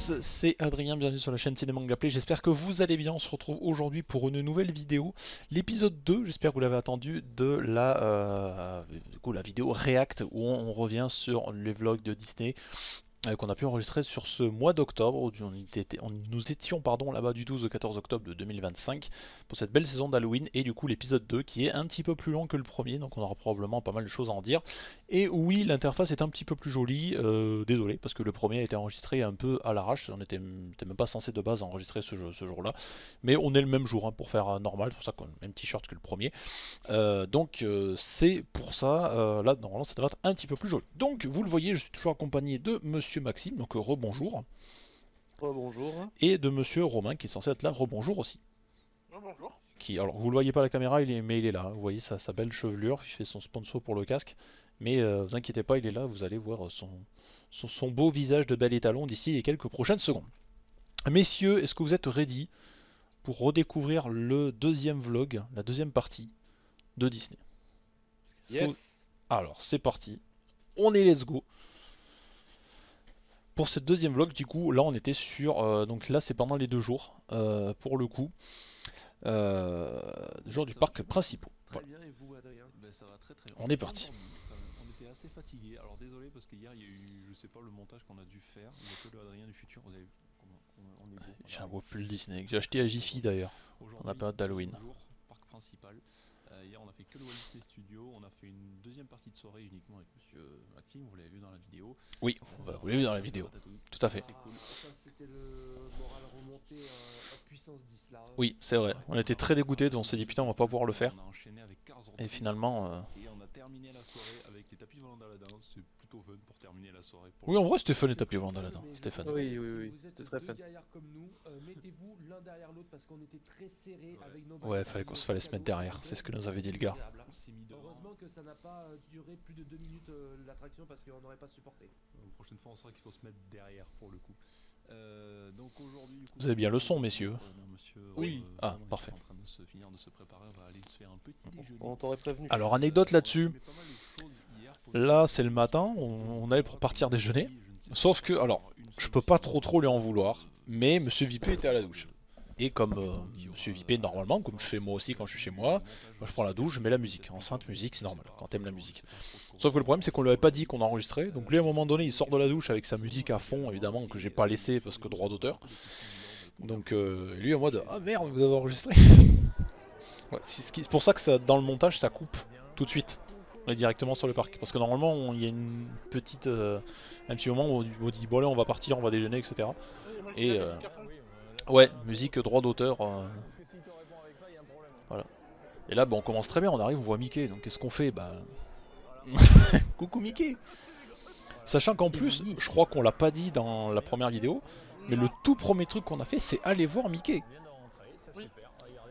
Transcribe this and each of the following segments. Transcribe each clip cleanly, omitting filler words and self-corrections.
tous, c'est Adrien, bienvenue sur la chaîne Ciné Manga Play. J'espère que vous allez bien. On se retrouve aujourd'hui pour une nouvelle vidéo, l'épisode 2. J'espère que vous l'avez attendu, de la vidéo React où on revient sur les vlogs de Disney qu'on a pu enregistrer sur ce mois d'octobre, où nous étions là-bas du 12 au 14 octobre de 2025 pour cette belle saison d'Halloween, et du coup l'épisode 2 qui est un petit peu plus long que le premier, donc on aura probablement pas mal de choses à en dire. Et oui, l'interface est un petit peu plus jolie, désolé, parce que le premier a été enregistré un peu à l'arrache, on était même pas censé de base enregistrer ce jour-là, mais on est le même jour hein, pour faire normal, c'est pour ça qu'on a le même t-shirt que le premier. C'est pour ça, là normalement ça devrait être un petit peu plus joli. Donc vous le voyez, je suis toujours accompagné de Monsieur Maxime, donc rebonjour, Bonjour. et de Monsieur Romain qui est censé être là, rebonjour aussi. Oh, bonjour. Qui, alors vous le voyez pas à la caméra, mais il est là, vous voyez sa belle chevelure, il fait son sponsor pour le casque, mais vous inquiétez pas, il est là, vous allez voir son beau visage de bel étalon d'ici les quelques prochaines secondes. Messieurs, est-ce que vous êtes ready pour redécouvrir le deuxième vlog, la deuxième partie de Disney? Yes. Alors c'est parti, on est let's go. Pour ce deuxième vlog, du coup, là on était sur. Donc là c'est pendant les 2 jours, pour le coup. Jour du Ça va parc bien, merci. principal. Très Voilà, bien, et vous, Adrien? Ben, ça va très très bien. on On est a bien parti. dormi quand même. On était assez fatigués. Alors désolé parce qu'hier il y a eu, je sais pas, le montage qu'on a dû faire. Il y a que le Adrien du futur. Vous avez vu comment on est beau. J'ai Alors un il beau pull fait Disney que j'ai très acheté très à beau Jiffy aujourd'hui. d'ailleurs, pendant la Aujourd'hui, période d'Halloween. deuxième jour, parc principal. Hier on a fait que le Walt Disney Studio. On a fait une deuxième partie de soirée uniquement avec Monsieur Maxime. Vous l'avez vu dans la vidéo. Oui, vous l'avez vu dans la Sur l'île de vidéo, Ratatouille. tout à fait. C'est cool. Ça, c'était le moral remonté à puissance 10 là. Oui, c'est C'est vrai, vrai, on on était a très réussi à faire un dégoûtés, peu on de s'est dit musique putain on et va pas tout. pouvoir le Et faire. on a enchaîné avec Cars of Et Dreams. finalement. Et on a terminé la soirée avec les tapis volants d'Aladin. C'est plutôt fun pour terminer la soirée pour Oui, le en coup. vrai c'était fun les C'est tapis très volants fun, là-dedans, mais je c'était fun. conseille, Oui, oui, si oui, vous êtes c'était très deux fun. gaillards comme nous, mettez-vous l'un derrière l'autre parce qu'on était très serrés Ouais. avec nos Ouais, bagages fallait et qu'on nos se fallait sacs se à mettre dos. derrière, C'était c'est ce que nous vraiment avait dit le gars. désagréable, hein. On s'est mis devant. Heureusement que ça n'a pas duré plus de 2 minutes l'attraction parce qu'on n'aurait pas supporté. La prochaine fois, on saura qu'il faut se mettre derrière pour le coup. Donc aujourd'hui, du coup, Vous avez bien le son, non, messieurs? non, monsieur Oui. Ah, Romain parfait. est en train de se finir de se préparer. On va aller se faire un petit déjeuner. On t'aurait prévenu. Alors anecdote On a là-dessus, filmé pas mal de choses hier pour une là fois. c'est le Parce que matin, c'est plutôt le on allait pour cas, partir comme déjeuner. dit, je ne sais Sauf pas que, s'il va y alors, avoir une je seule peux ou pas si trop lui en vouloir, mais forcément, Monsieur Vipé il était y à la aura douche. de Et comme compétents qu'il y Monsieur aura Vipé, à la normalement, comme je fin fais moi aussi pour quand je suis chez du moi, montage. moi je Je prends sais la qu'il y a douche, je des mets la choses musique. peut-être plus Enceinte, survolées, musique, c'est je sais normal, pas. quand Après t'aimes la voilà, je musique. sais pas trop ce qu'on va Sauf que le voir problème, dans c'est la qu'on lui avait pas soirée. dit qu'on enregistrait, donc lui à un Qu'est-ce moment que donné, vous il avez sort de la quelques douche avec sa réflexions musique à fond, également évidemment, que j'ai et pas il laissé faut parce que aller droit nous avoir d'auteur. un peu des petits bilans pour Donc l'Halloween lui en sur la mode chaîne ah et merde, voilà. vous avez enregistré. Ouais, c'est pour ça que ça, dans le montage, ça coupe tout de suite. On est directement sur le parc. Parce que normalement, il y a une petite, un petit moment où on dit bon allez, on va partir, on va déjeuner, etc. Et ouais, musique droit d'auteur. Voilà. Et là, bah, on commence très bien, on arrive, on voit Mickey. Donc qu'est-ce qu'on fait? Bah, coucou Mickey. Sachant qu'en Et plus, Minnie. je crois qu'on l'a pas dit dans la première vidéo, mais le tout premier truc qu'on a fait, c'est aller voir Mickey.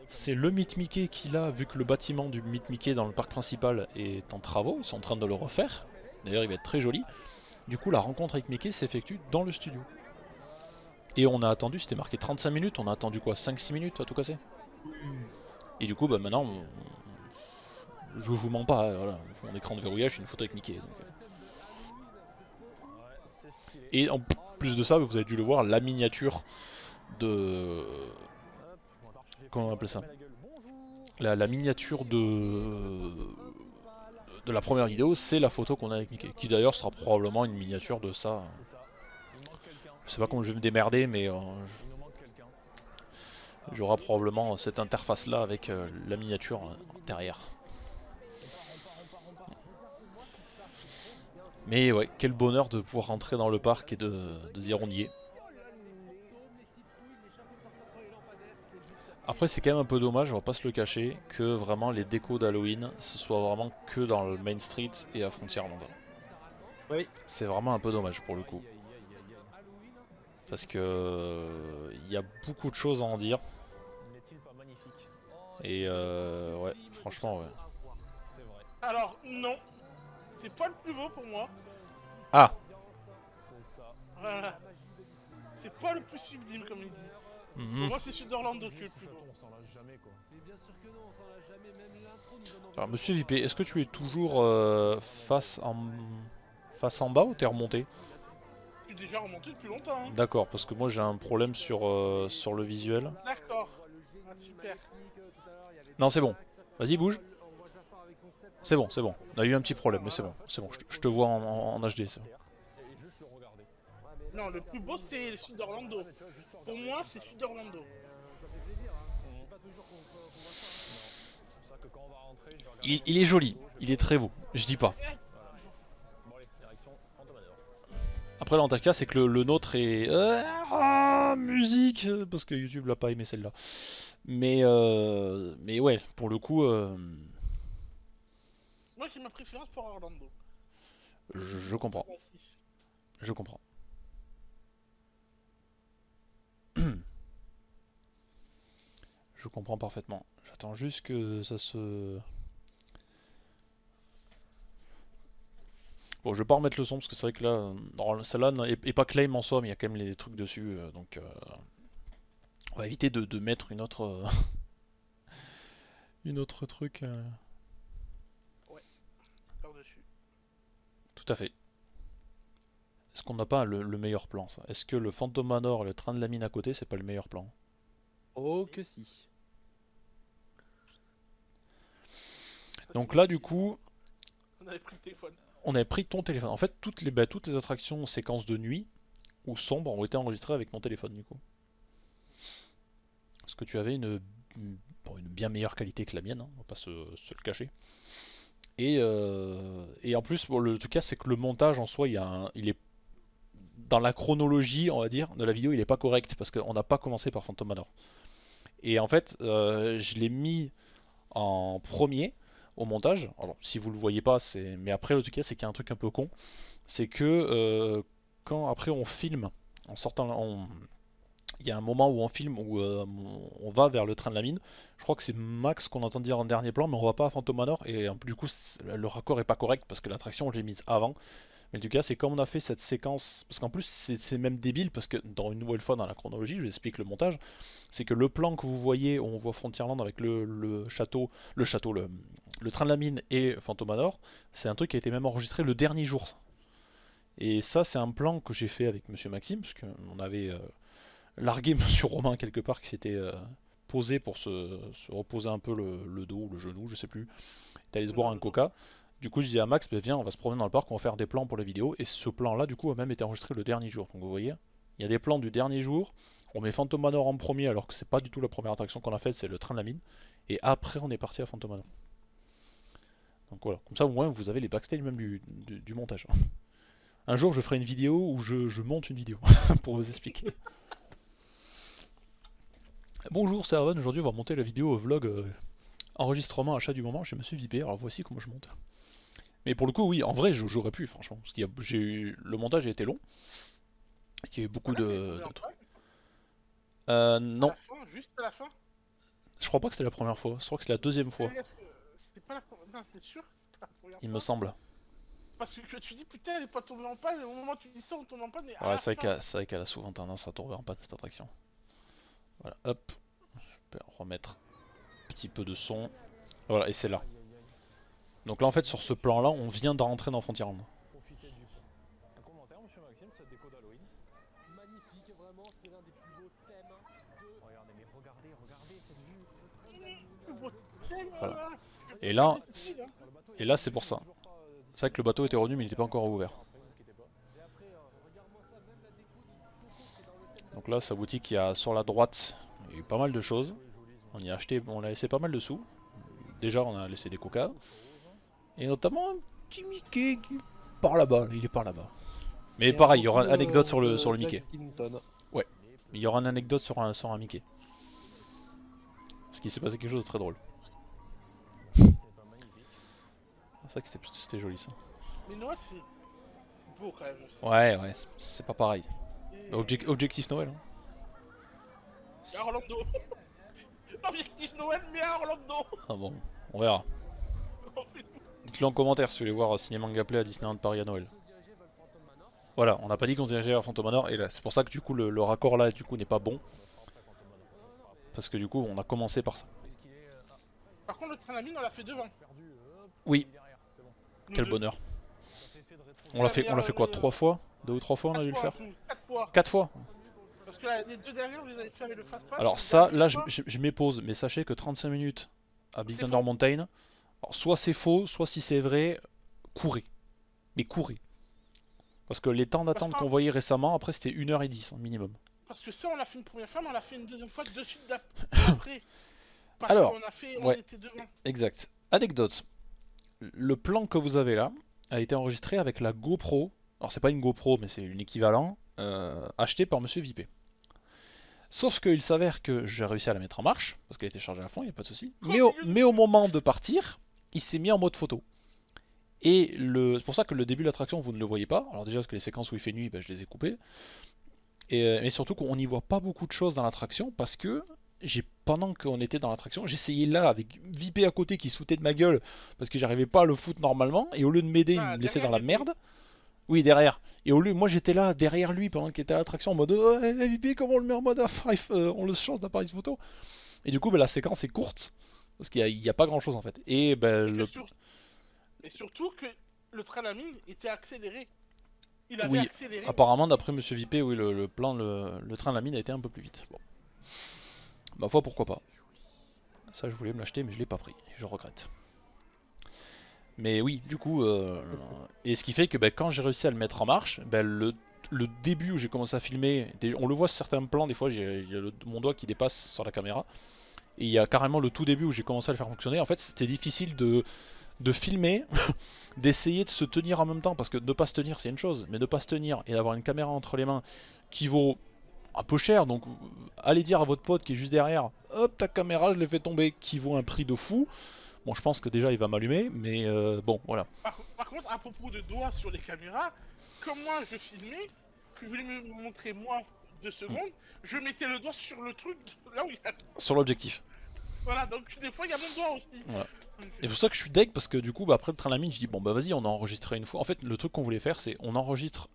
C'est le Meet Mickey qu'il a, vu que le bâtiment du Meet Mickey dans le parc principal est en travaux, ils sont en train de le refaire. D'ailleurs, il va être très joli. Du coup, la rencontre avec Mickey s'effectue dans le studio. Et on a attendu, c'était marqué 35 minutes, on a attendu quoi, 5-6 minutes à tout casser. Et du coup, bah maintenant, je vous mens pas, voilà, mon écran de verrouillage, c'est une photo avec Mickey. Et en plus de ça, vous avez dû le voir, la miniature de... Comment on appelle ça, la miniature de la première vidéo, c'est la photo qu'on a avec Mickey. Qui d'ailleurs sera probablement une miniature de ça. Je sais pas comment je vais me démerder, mais j'aurai probablement cette interface là avec la miniature derrière. Mais ouais, quel bonheur de pouvoir rentrer dans le parc et de dire on y est. Après c'est quand même un peu dommage, on va pas se le cacher, que vraiment les décos d'Halloween ce soit vraiment que dans le Main Street et à Frontierland. Oui. C'est vraiment un peu dommage pour le coup. Parce que il y a beaucoup de choses à en dire. Et ouais, franchement ouais. Alors, non, c'est pas le plus beau pour moi. Ah. Voilà. C'est pas le plus sublime, comme il dit. Pour Mhm. moi, c'est celui d'Orlando qui est le plus beau. Mais bien sûr que non, on s'en l'a jamais, même l'intro nous donne envie. Alors monsieur Vipé, est-ce que tu es toujours face en bas ou t'es remonté? suis déjà remonté depuis longtemps. Hein. D'accord, parce que moi j'ai un problème sur le visuel. D'accord. Ah, super. Non, c'est bon. Vas-y, bouge. C'est bon, c'est bon. On a eu un petit problème, mais c'est bon. C'est bon, je te vois en HD. C'est bon. Non, le plus beau c'est le sud d'Orlando. Pour moi, c'est sud d'Orlando. Il est joli, il est très beau, je dis pas. Après l'avantage qu'il y a, c'est que le nôtre est... musique, parce que YouTube l'a pas aimé celle-là. Mais ouais, pour le coup, Moi, j'ai ma préférence pour Orlando. je comprends. Je comprends. Je comprends parfaitement. J'attends juste que ça se... Bon, je vais pas remettre le son parce que c'est vrai que là, celle-là est pas claim en soi, mais il y a quand même les trucs dessus, donc on va éviter de mettre une autre, une autre truc. Ouais, par-dessus. Tout à fait. Est-ce qu'on n'a pas le meilleur plan ça? Est-ce que le Phantom Manor et le train de la mine à côté, c'est pas le meilleur plan? Oh que si. Donc là, du coup, On avait pris le téléphone. on avait pris ton téléphone. En fait, toutes les attractions séquences de nuit ou sombres ont été enregistrées avec mon téléphone, du coup. Parce que tu avais bon, une bien meilleure qualité que la mienne, hein, on va pas se le cacher. Et en plus, bon, le tout cas, c'est que le montage en soi, il est dans la chronologie, on va dire, de la vidéo, il est pas correct parce qu'on n'a pas commencé par Phantom Manor. Et en fait, je l'ai mis en premier au montage. Alors, si vous le voyez pas, c'est. Mais après, le tout cas, c'est qu'il y a un truc un peu con, c'est que quand après on filme, en sortant, il y a un moment où on filme où on va vers le train de la mine. Je crois que c'est Max qu'on entend dire en dernier plan, mais on va pas à Phantom Manor et du coup le raccord est pas correct parce que l'attraction je l'ai mise avant. Mais du cas c'est comme on a fait cette séquence, parce qu'en plus c'est même débile parce que dans une nouvelle fois dans la chronologie, je vous explique le montage, c'est que le plan que vous voyez où on voit Frontierland avec le château, le train de la mine et Phantom Manor, c'est un truc qui a été même enregistré le dernier jour. Et ça c'est un plan que j'ai fait avec Monsieur Maxime, parce qu'on avait largué Monsieur Romain quelque part qui s'était posé pour se reposer un peu le dos ou le genou, je sais plus. Il est allé se boire un coca. Du coup, je dis à Max, bah, viens, on va se promener dans le parc, on va faire des plans pour la vidéo. Et ce plan-là, du coup, a même été enregistré le dernier jour. Donc vous voyez, il y a des plans du dernier jour. On met Phantom Manor en premier, alors que c'est pas du tout la première attraction qu'on a faite, c'est le train de la mine. Et après, on est parti à Phantom Manor. Donc voilà, comme ça au moins vous avez les backstage même du montage. Un jour, je ferai une vidéo où je monte une vidéo pour vous expliquer. Bonjour, c'est Arvan. Aujourd'hui, on va monter la vidéo vlog enregistrement achat du moment chez Monsieur Vipé. Alors voici comment je monte. Mais pour le coup, oui, en vrai, j'aurais pu, franchement. Parce qu'il y a, le montage a été long. Parce qu'il y a eu beaucoup de trucs. Non. À la fin, juste à la fin. Je crois pas que c'était la première fois. Je crois que c'est la deuxième fois. C'est pas la première. Non, t'es sûr? Pas la première Il fois. me semble. Parce que tu dis putain, elle est pas tombée en panne. Et au moment où tu dis ça, on tombe en panne. Ouais, c'est vrai qu'elle a souvent tendance à tomber en panne cette attraction. Voilà, hop. Je peux remettre un petit peu de son. Voilà, et c'est là. Donc là, en fait, sur ce plan-là, on vient de rentrer dans Frontierland. Profitez du pont. Un commentaire, monsieur Maxime, cette déco d'Halloween. Magnifique, vraiment, c'est l'un des plus beaux thèmes de... Regardez, mais regardez cette vue. Voilà. Et là, c'est pour ça. C'est vrai que le bateau était revenu, mais il n'était pas encore ouvert. Donc là, sa boutique, il y a sur la droite, il y a eu pas mal de choses. On y a acheté, on a laissé pas mal de sous. Déjà, on a laissé des coca. Et notamment un petit Mickey qui par là-bas, il est par là-bas. Mais pareil, il y aura une anecdote sur le Mickey. Ouais, il y aura une anecdote sur un Mickey. Parce qu'il s'est passé quelque chose de très drôle. C'est vrai que c'était joli ça. Mais Noël, c'est beau quand même. Ouais, c'est pas pareil. Objectif Noël. Hein. À Orlando. Objectif Noël, mais à Orlando. Ah bon, on verra. Dites-le en commentaire si vous voulez voir Ciné Manga Play à Disneyland Paris à Noël. Voilà, on n'a pas dit qu'on se dirigeait vers Phantom Manor, et là, c'est pour ça que du coup le raccord là du coup n'est pas bon. Parce que du coup on a commencé par ça. Par contre, le train à la mine, on l'a fait devant. Oui, Nous quel deux. bonheur. On l'a fait quoi, 3 fois? 2 ou 3 fois on a dû le faire. 4 fois. 4 fois. Parce que là, les 2 dernières, vous les avez fait avec le fast pass. Alors ça, là je m'épose, mais sachez que 35 minutes à Big C'est Thunder faux. Mountain, alors, soit c'est faux, soit si c'est vrai, courez. Mais courez. Parce que les temps d'attente qu'on voyait récemment, après c'était 1h10 minimum. Parce que ça, on l'a fait une première fois, mais on l'a fait une deuxième fois de suite après. Parce Alors, qu'on a fait, on ouais. était devant. Exact. Anecdote. Le plan que vous avez là a été enregistré avec la GoPro. Alors c'est pas une GoPro, mais c'est une équivalent acheté par Monsieur Vipé. Sauf qu'il s'avère que j'ai réussi à la mettre en marche, parce qu'elle était chargée à fond, il n'y a pas de souci. Mais au moment de partir, il s'est mis en mode photo. Et c'est pour ça que le début de l'attraction, vous ne le voyez pas. Alors déjà, parce que les séquences où il fait nuit, ben, je les ai coupées. Et surtout qu'on n'y voit pas beaucoup de choses dans l'attraction, parce que pendant qu'on était dans l'attraction, j'essayais là avec Vipé à côté qui se foutait de ma gueule, parce que j'arrivais pas à le foutre normalement, et au lieu de m'aider, il me laissait dans la merde. Oui, derrière. Et au lieu, moi j'étais là derrière lui pendant qu'il était à l'attraction en mode Vipé, comment on le met en mode on le change d'appareil photo. Et du coup, ben, la séquence est courte, parce qu'il n'y a pas grand chose en fait. Et ben, Et surtout que le train à mine était accéléré. Il avait oui, accéléré. apparemment, d'après Monsieur Vipé, oui, le train de la mine a été un peu plus vite. Bon. Ma foi, pourquoi pas. Ça, je voulais me l'acheter, mais je l'ai pas pris. Je regrette. Mais oui, du coup, et ce qui fait que ben, quand j'ai réussi à le mettre en marche, ben, le début où j'ai commencé à filmer, on le voit sur certains plans, des fois, il y a mon doigt qui dépasse sur la caméra. Et il y a carrément le tout début où j'ai commencé à le faire fonctionner. En fait, c'était difficile de filmer, d'essayer de se tenir en même temps, parce que ne pas se tenir c'est une chose, mais ne pas se tenir et d'avoir une caméra entre les mains qui vaut un peu cher, donc allez dire à votre pote qui est juste derrière, hop ta caméra je l'ai fait tomber, qui vaut un prix de fou. Bon, je pense que déjà il va m'allumer, mais bon, voilà. Par contre, à propos de doigts sur les caméras, comme moi je filmais, que je voulais me montrer moi 2 secondes, je mettais le doigt sur le truc là où il y a. Sur l'objectif. Voilà, donc des fois il y a mon doigt aussi. Voilà. Et c'est pour ça que je suis deg, parce que du coup, bah, après le train à la mine, je dis bon bah vas-y, on a enregistré une fois. En fait, le truc qu'on voulait faire, c'est on enregistre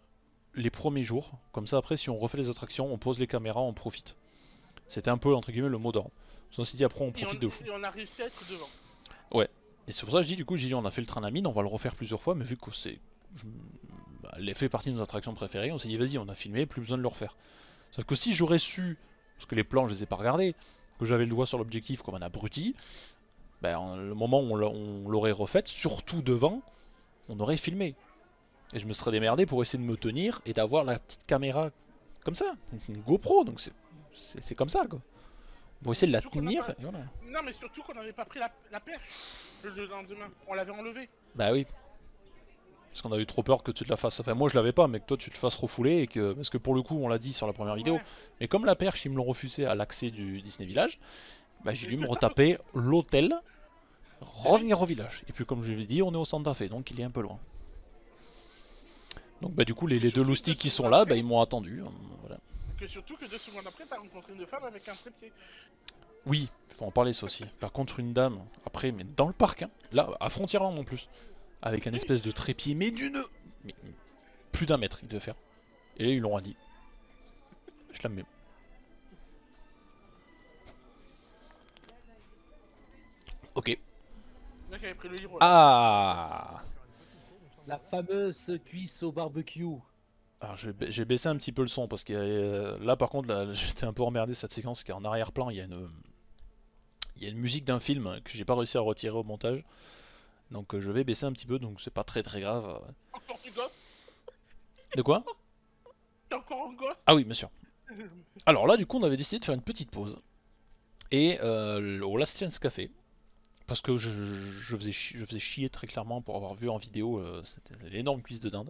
les premiers jours, comme ça après, si on refait les attractions, on pose les caméras, on profite. C'était un peu entre guillemets le mot d'ordre. On s'est dit après, on profite de fou. Et on a réussi à être devant. Ouais. Et c'est pour ça que je dis du coup, j'ai dit on a fait le train à la mine, on va le refaire plusieurs fois, mais vu que elle fait partie de nos attractions préférées, on s'est dit vas-y, on a filmé, plus besoin de le refaire. Sauf que si j'aurais su, parce que les plans je les ai pas regardés, que j'avais le doigt sur l'objectif comme un abruti, ben, le moment où on l'aurait refaite, surtout devant, on aurait filmé. Et je me serais démerdé pour essayer de me tenir et d'avoir la petite caméra comme ça. C'est une GoPro, donc c'est comme ça quoi. Pour essayer de la tenir, pas... et voilà. Non mais surtout qu'on n'avait pas pris la perche le lendemain, on l'avait enlevé. Bah oui. Parce qu'on a eu trop peur que tu te la fasses. Enfin, moi je l'avais pas, mais que toi tu te fasses refouler. Et que... Parce que pour le coup, on l'a dit sur la première vidéo. Mais comme la perche, ils me l'ont refusé à l'accès du Disney Village, bah, j'ai dû me retaper l'hôtel, revenir au village. Et puis, comme je l'ai dit, on est au Santa Fe, donc il est un peu loin. Donc, bah, du coup, les 2 loustiques qui sont là, bah, ils m'ont attendu. Voilà. Que surtout que 2 secondes après, t'as rencontré une femme avec un trépied. Oui, il faut en parler ça aussi. Par contre, une dame, après, mais dans le parc, hein, là, à Frontierland en plus, avec un espèce de trépied, mais plus d'1 mètre, il devait faire. Et là, ils l'ont dit. Je la mets. Ok. Le mec avait pris le livre. Ah. La fameuse cuisse au barbecue. Alors j'ai baissé un petit peu le son parce que là par contre là, j'étais un peu emmerdé cette séquence car en arrière-plan il y a une musique d'un film que j'ai pas réussi à retirer au montage. Donc je vais baisser un petit peu, donc c'est pas très grave. Encore du gosse. De quoi? T'es encore en gosse. Ah oui bien sûr. Alors là du coup on avait décidé de faire une petite pause. Et au Last Chance Café. Parce que je faisais chier très clairement pour avoir vu en vidéo c'était l'énorme cuisse de dinde.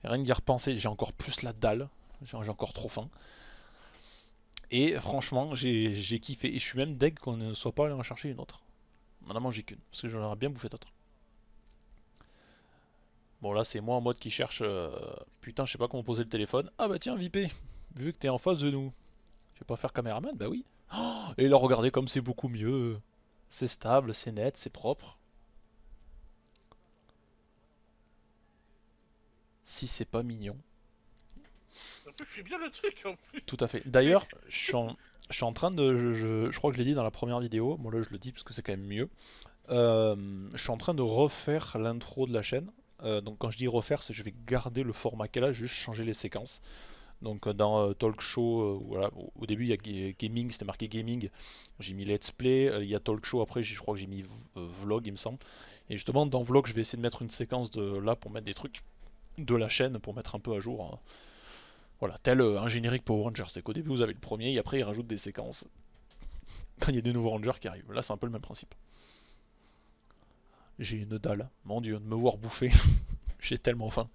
Et rien que d'y repenser, j'ai encore plus la dalle. J'ai encore trop faim. Et franchement, j'ai kiffé. Et je suis même deg qu'on ne soit pas allé en chercher une autre. On en a mangé qu'une. Parce que j'en aurais bien bouffé d'autres. Bon, là, c'est moi en mode qui cherche. Putain, je sais pas comment poser le téléphone. Ah bah tiens, Vipé, vu que t'es en face de nous, tu veux pas faire caméraman? Bah oui. Oh, et là, regardez comme c'est beaucoup mieux. C'est stable, c'est net, c'est propre. Si c'est pas mignon. En plus, je fais bien le truc en plus. Tout à fait. D'ailleurs, je suis en train de. Je crois que je l'ai dit dans la première vidéo. Moi là, je le dis parce que c'est quand même mieux. Je suis en train de refaire l'intro de la chaîne Donc quand je dis refaire, c'est que je vais garder le format qu'elle a, juste changer les séquences. Donc dans Talk Show, voilà, au début il y a Gaming, c'était marqué Gaming, j'ai mis Let's Play, il y a Talk Show après, je crois que j'ai mis Vlog il me semble. Et justement dans Vlog je vais essayer de mettre une séquence de là pour mettre des trucs de la chaîne, pour mettre un peu à jour. Hein. Voilà, tel un générique Power Rangers, c'est qu'au début vous avez le premier et après ils rajoutent des séquences quand il y a des nouveaux Rangers qui arrivent. Là c'est un peu le même principe. J'ai une dalle, mon dieu, de me voir bouffer, j'ai tellement faim.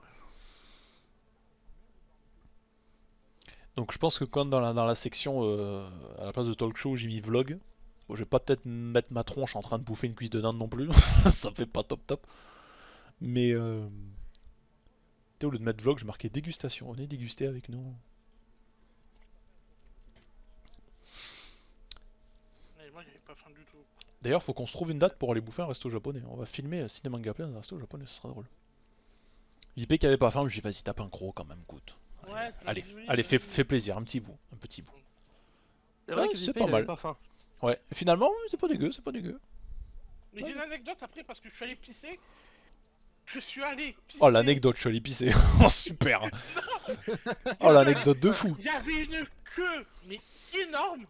Donc je pense que comme dans la section à la place de talk show j'ai mis vlog, bon, je vais pas peut-être mettre ma tronche en train de bouffer une cuisse de dinde non plus, ça fait pas top top. Mais au lieu de mettre vlog, je marquais dégustation, venez déguster avec nous. Mais moi, j'avais pas faim du tout. D'ailleurs faut qu'on se trouve une date pour aller bouffer un resto japonais, on va filmer Ciné Manga Play dans un resto japonais, ce sera drôle. JP qui avait pas faim, je lui ai dit vas-y tape un gros quand même, goûte. Ouais, Allez, fais plaisir, un petit bout, un petit bout. C'est vrai Ouais, que c'est JP, pas il avait mal. pas faim. Ouais, et finalement c'est pas dégueu, c'est pas dégueu. Mais j'ai une anecdote après parce que je suis allé pisser. Je suis allé pisser. Oh l'anecdote, je suis allé pisser, oh super. Oh l'anecdote de fou. Il y avait une queue, mais énorme.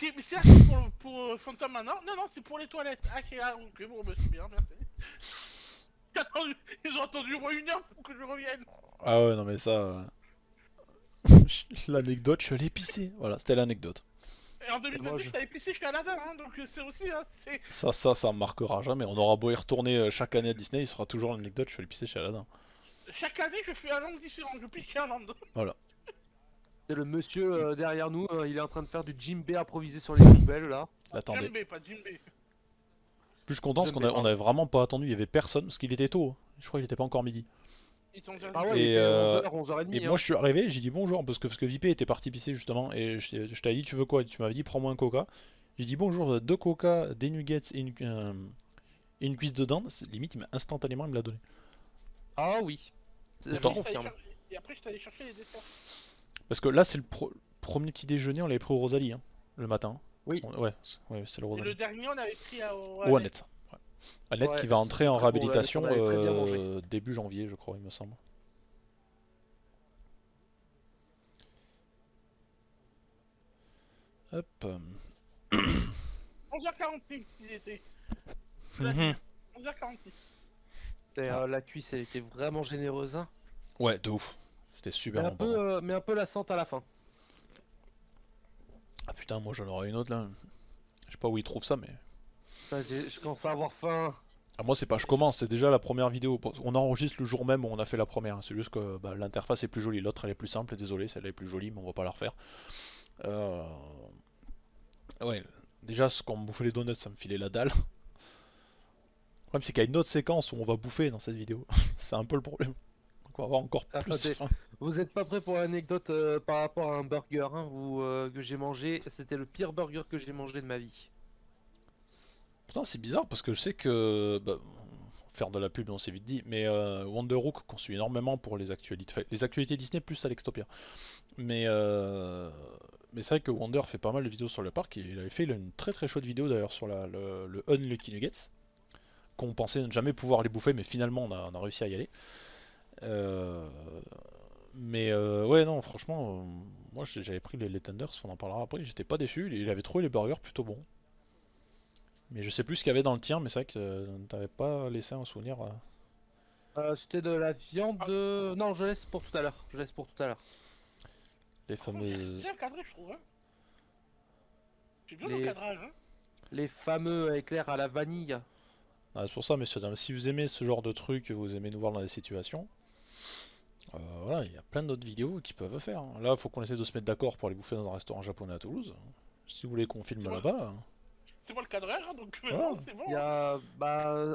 Mais c'est la queue pour Phantom Manor. Non, non, c'est pour les toilettes. Ah, ok, bon, bah c'est bien, merci. Ils ont attendu au moins 1 heure pour que je revienne. Ah ouais, non mais ça... L'anecdote, je suis allé pisser. Voilà, c'était l'anecdote. Et en 2022, je t'avais pissé jusqu'à Aladdin, hein, donc c'est aussi, hein, c'est... Ça marquera jamais. On aura beau y retourner chaque année à Disney, il sera toujours l'anecdote, je suis allé pisser chez Aladdin. Chaque année, je fais un langue différente, je pisse chez un land. Voilà. C'est le monsieur derrière nous, il est en train de faire du djembé improvisé sur les poubelles là. Attendez. Djembé, pas Djembé. Plus je suis content parce qu'on avait vraiment pas attendu, il y avait personne, parce qu'il était tôt. Hein. Je crois qu'il était pas encore midi. Ah ouais, Et, il était 11h, 11h30. Et moi je suis arrivé, j'ai dit bonjour, parce que VP était parti pisser justement, et je t'avais dit tu veux quoi? Tu m'avais dit prends-moi un coca. J'ai dit bonjour, 2 coca, des nuggets et une cuisse de dinde. Limite, instantanément il me l'a donné. Ah oui. Je Pourtant. confirme. Et après, je t'allais chercher les desserts. Parce que là c'est le premier petit déjeuner, on l'avait pris au Rosalie, hein, le matin. Oui. Ouais, c'est le Et Rosalie. le dernier, on avait pris Ou au Annette. Ouais. Annette Ouais, qui va entrer en c'est très bon, réhabilitation on avait très bien mangé. début janvier, je crois, il me semble. Hop. 11h46, il était. Mhm. 11h46. Et, la cuisse, elle était vraiment généreuse. Hein. Ouais, de ouf. C'était super Mais un, bon. peu, mais un peu lassante à la fin. Ah putain, moi j'en aurais une autre là. Je sais pas où ils trouvent ça, mais. Enfin, je commence à avoir faim. Ah, moi c'est pas je commence, c'est déjà la première vidéo. On enregistre le jour même où on a fait la première. C'est juste que bah, l'interface est plus jolie, l'autre elle est plus simple. Désolé, celle-là est plus jolie, mais on va pas la refaire. Ouais, déjà quand on bouffait les donuts, ça me filait la dalle. Le problème c'est qu'il y a une autre séquence où on va bouffer dans cette vidéo. C'est un peu le problème. Donc on va avoir encore plus Attendez. faim. Vous êtes pas prêt pour l'anecdote par rapport à un burger hein, que j'ai mangé. C'était le pire burger que j'ai mangé de ma vie. Putain, c'est bizarre parce que je sais que. Bah, faire de la pub, on s'est vite dit, mais Wonderhook qu'on suit énormément pour les actualités. Enfin, les actualités Disney plus Alextopia. Mais c'est vrai que Wonder fait pas mal de vidéos sur le parc. Il avait fait une très très chouette vidéo d'ailleurs sur le Unlucky Nuggets. Qu'on pensait ne jamais pouvoir les bouffer, mais finalement on a réussi à y aller. Ouais, non, franchement, moi j'avais pris les Tenders, on en parlera après. J'étais pas déçu, il avait trouvé les burgers plutôt bons. Mais je sais plus ce qu'il y avait dans le tien, mais c'est vrai que t'avais pas laissé un souvenir. C'était de la viande de... Non, je laisse pour tout à l'heure. Je laisse pour tout à l'heure. Les fameuses. C'est bien cadré, je trouve. Hein. C'est bien Les- le cadrage. Hein. Les fameux éclairs à la vanille. Ah, c'est pour ça, messieurs, dames, si vous aimez ce genre de truc, vous aimez nous voir dans des situations, voilà, il y a plein d'autres vidéos qui peuvent faire. Hein. Là, il faut qu'on essaie de se mettre d'accord pour aller bouffer dans un restaurant japonais à Toulouse. Si vous voulez qu'on filme C'est moi. là-bas. C'est moi le cadreur, hein, donc Voilà. c'est bon. Il y a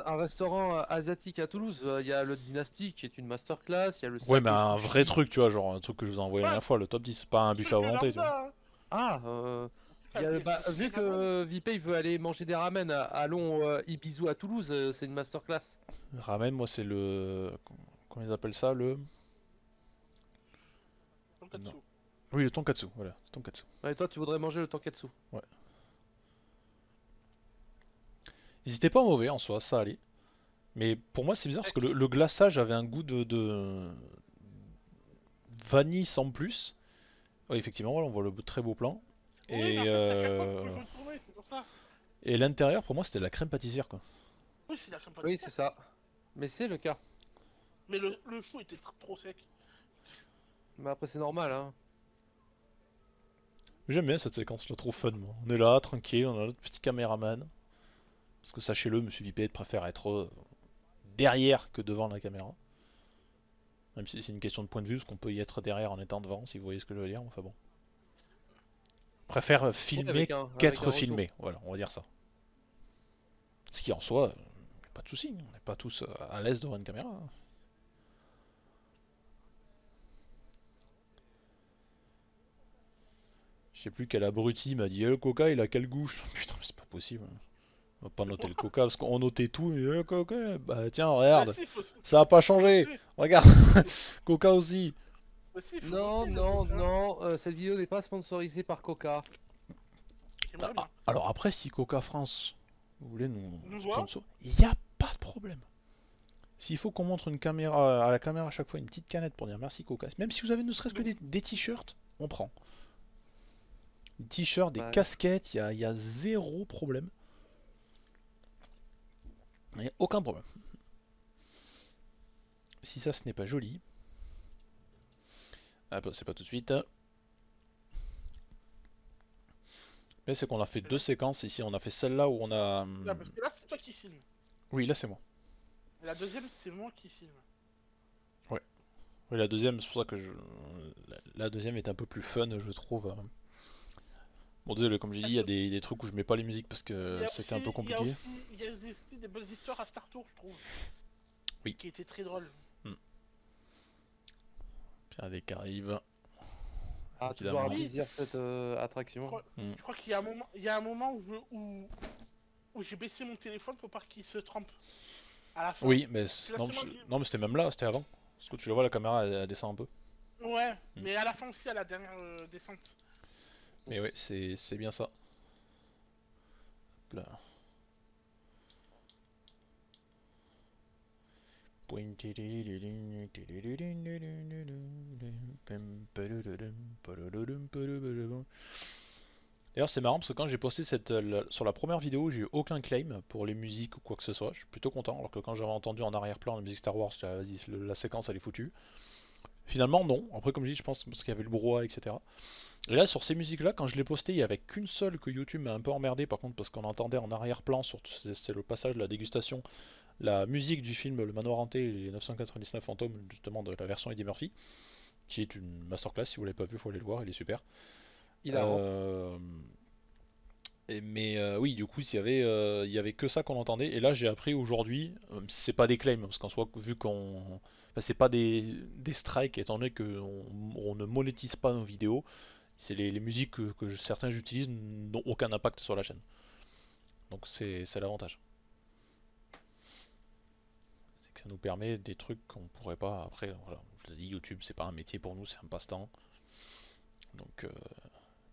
un restaurant asiatique à Toulouse. Il y a le Dynasty qui est une masterclass. Il y a le Ouais, Sake mais un Sushi. vrai truc, tu vois, genre un truc que je vous ai envoyé la dernière fois, le top 10, pas un buffet à volonté, tu vois. Ah, vu que Vipay veut aller manger des ramen, allons Ibizu à Toulouse. C'est une masterclass. Ramen, moi, c'est le. Comment ils appellent ça? Tonkatsu. Oui, le tonkatsu, voilà, tonkatsu. Ouais, toi, tu voudrais manger le tonkatsu. Ils étaient pas mauvais en soi, ça allait. Mais pour moi, c'est bizarre parce que le glaçage avait un goût de vanille sans plus. Ouais, effectivement, voilà, on voit le très beau plan. Oui, mais Et, en fait, c'est à chaque fois que je veux tourner, c'est pour ça. et l'intérieur, pour moi, c'était de la crème pâtissière, quoi. Oui, c'est la crème Oui, pâtissière. c'est ça. Mais c'est le cas. Mais le chou était trop sec. Mais après, c'est normal, hein. J'aime bien cette séquence, je la trouve fun, moi. On est là, tranquille, on a notre petit caméraman. Parce que sachez-le, Monsieur Vipet préfère être derrière que devant la caméra. Même si c'est une question de point de vue, parce qu'on peut y être derrière en étant devant, si vous voyez ce que je veux dire. Enfin bon. Préfère Oui, filmer avec qu'être un retour. filmé. Voilà, on va dire ça. Ce qui en soi, pas de soucis, on n'est pas tous à l'aise devant une caméra. Je sais plus quel abruti m'a dit le coca il a quelle gouche. Putain, mais c'est pas possible. On va pas noter le coca parce qu'on notait tout. Mais le coca, bah tiens, Bah regarde, si, ça a pas faut changé. noter. Regarde, coca aussi. Bah si, faut Non, noter, non, le coca. non, cette vidéo n'est pas sponsorisée par Coca. J'aimerais bien. Alors après, si Coca France, vous voulez Nous voir. sponsor, il n'y a pas de problème. S'il faut qu'on montre une caméra à la caméra à chaque fois une petite canette pour dire merci Coca, même si vous avez ne serait-ce que des t-shirts, on prend. Des t-shirts, des Bah, casquettes, il y a zéro problème. Il n'y a aucun problème. Si ça ce n'est pas joli. Ah bah c'est pas tout de suite. Mais c'est qu'on a fait deux séquences ici. On a fait celle-là où on a. Là, parce que là, c'est toi qui filmes. Oui, là c'est moi. Et la deuxième, c'est moi qui filme. Oui, la deuxième, c'est pour ça que la deuxième est un peu plus fun, je trouve. Bon, désolé, comme j'ai dit, il y a des trucs où je mets pas les musiques parce que c'était un peu compliqué. Il y a aussi des bonnes histoires à Star Tour, je trouve. Oui. Qui étaient très drôles. Pirates des Caraïbes. ah, toujours Évidemment. un plaisir cette attraction. Je crois qu'il y a un moment où j'ai baissé mon téléphone pour pas qu'il se trempe. À la fin. Oui, mais Là, non, c'est moi qui- non, mais c'était même là, c'était avant. Parce que tu le vois, la caméra elle descend un peu. Ouais, mais à la fin aussi, à la dernière descente. Mais ouais, c'est bien ça. Hop là. D'ailleurs, c'est marrant parce que quand j'ai posté sur la première vidéo, j'ai eu aucun claim pour les musiques ou quoi que ce soit. Je suis plutôt content. Alors que quand j'avais entendu en arrière-plan la musique Star Wars, j'étais vas-y, la séquence elle est foutue. Finalement, non. Après, comme je dis, je pense parce qu'il y avait le brouhaha, etc. Et là, sur ces musiques-là, quand je l'ai posté, il y avait qu'une seule que YouTube m'a un peu emmerdé. Par contre, parce qu'on entendait en arrière-plan, c'est le passage de la dégustation, la musique du film Le Manoir Hanté et les 999 fantômes, justement de la version Eddie Murphy, qui est une masterclass. Si vous l'avez pas vu, il faut aller le voir, il est super. Il avance. Mais oui, du coup, il y avait que ça qu'on entendait. Et là, j'ai appris aujourd'hui, c'est pas des claims, parce qu'en soit, vu qu'on. Enfin, c'est pas des strikes, étant donné qu'on ne monétise pas nos vidéos. C'est les musiques que certains j'utilise n'ont aucun impact sur la chaîne. Donc c'est l'avantage. C'est que ça nous permet des trucs qu'on pourrait pas. Après, voilà, je l'ai dit, YouTube, c'est pas un métier pour nous, c'est un passe-temps. Donc,